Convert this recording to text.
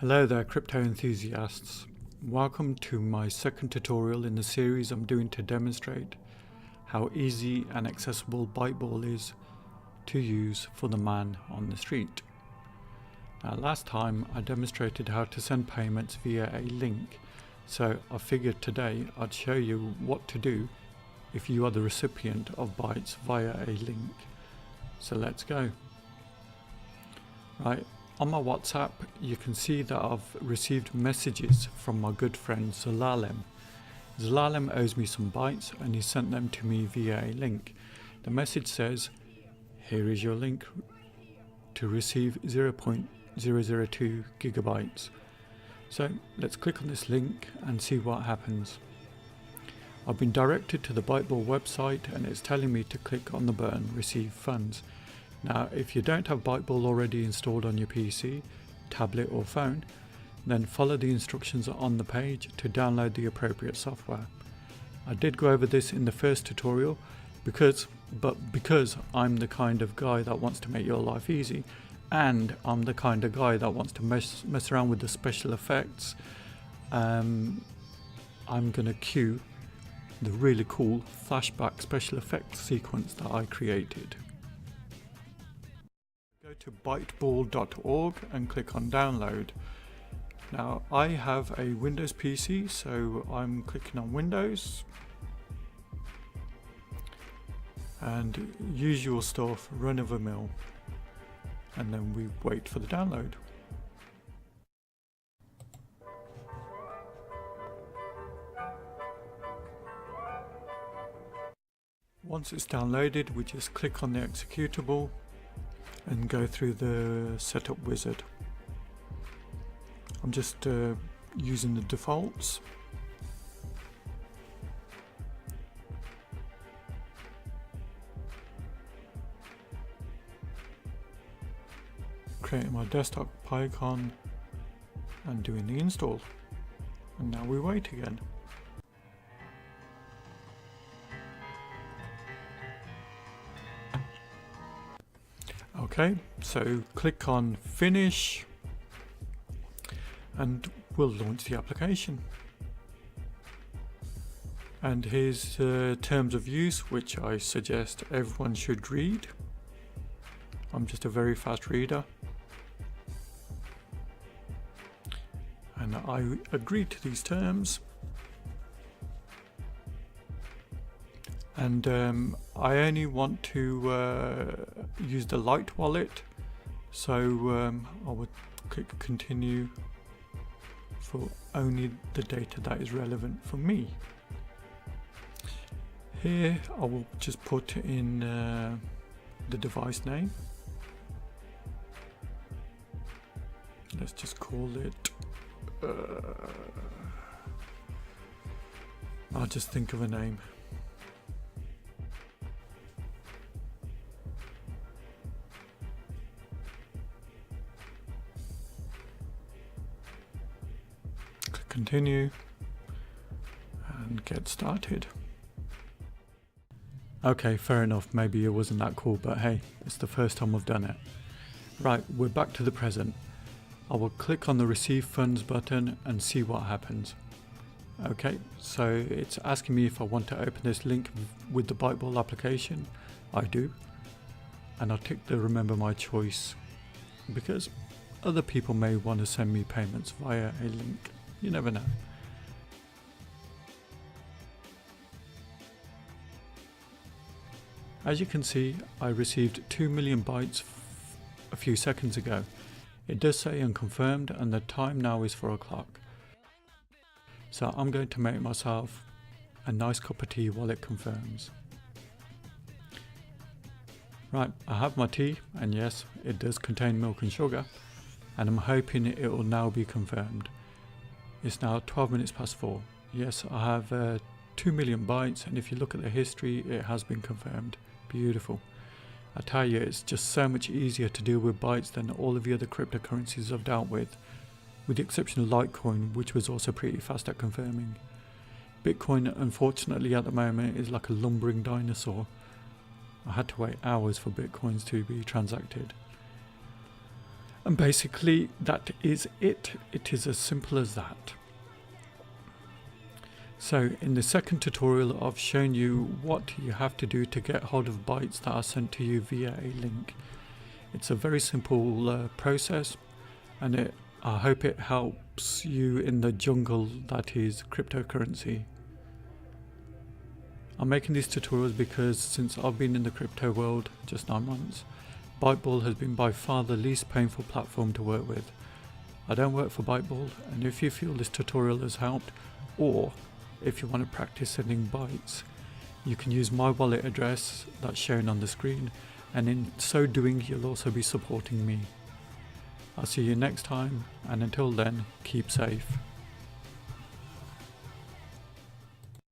Hello there crypto enthusiasts. Welcome to my second tutorial in the series I'm doing to demonstrate how easy and accessible Byteball is to use for the man on the street. Now last time I demonstrated how to send payments via a link, so I figured today I'd show you what to do if you are the recipient of Bytes via a link. So let's go. Right. On my WhatsApp, you can see that I've received messages from my good friend Zelalem. Zelalem owes me some bytes and he sent them to me via a link. The message says, here is your link to receive 0.002 gigabytes. So let's click on this link and see what happens. I've been directed to the Byteball website and it's telling me to click on the button receive funds. Now if you don't have Byteball already installed on your PC, tablet or phone, then follow the instructions on the page to download the appropriate software. I did go over this in the first tutorial because I'm the kind of guy that wants to make your life easy, and I'm the kind of guy that wants to mess around with the special effects, I'm going to cue the really cool flashback special effects sequence that I created. Go to byteball.org and click on download. Now I have a Windows PC, so I'm clicking on Windows and usual stuff, run of the mill, and then we wait for the download. Once it's downloaded, we just click on the executable and go through the setup wizard. I'm just using the defaults. Creating my desktop icon and doing the install. And now we wait again. Okay, so click on finish and we'll launch the application. And here's terms of use, which I suggest everyone should read. I'm just a very fast reader. And I agree to these terms. And I only want to use the light wallet, so I would click continue for only the data that is relevant for me. Here I will just put in the device name. Let's just call it, I'll just think of a name. Continue and get started. Okay, fair enough, maybe it wasn't that cool, but hey, it's the first time I've done it. Right, we're back to the present. I will click on the receive funds button and see what happens. Okay, so it's asking me if I want to open this link with the Byteball application. I do, and I'll tick the remember my choice because other people may want to send me payments via a link. You never know. As you can see, I received 2 million bytes a few seconds ago. It does say unconfirmed and the time now is 4 o'clock. So I'm going to make myself a nice cup of tea while it confirms. Right, I have my tea, and yes, it does contain milk and sugar, and I'm hoping it will now be confirmed. It's now 12 minutes past 4. Yes, I have 2 million bytes, and if you look at the history, it has been confirmed. Beautiful. I tell you, it's just so much easier to deal with bytes than all of the other cryptocurrencies I've dealt with the exception of Litecoin, which was also pretty fast at confirming. Bitcoin, unfortunately, at the moment is like a lumbering dinosaur. I had to wait hours for Bitcoins to be transacted. And basically that is it. It is as simple as that. So in the second tutorial I've shown you what you have to do to get hold of bytes that are sent to you via a link. It's a very simple process, and I hope it helps you in the jungle that is cryptocurrency. I'm making these tutorials because since I've been in the crypto world just 9 months, Byteball has been by far the least painful platform to work with. I don't work for Byteball, and if you feel this tutorial has helped, or if you want to practice sending bytes, you can use my wallet address that's shown on the screen, and in so doing you'll also be supporting me. I'll see you next time, and until then, keep safe.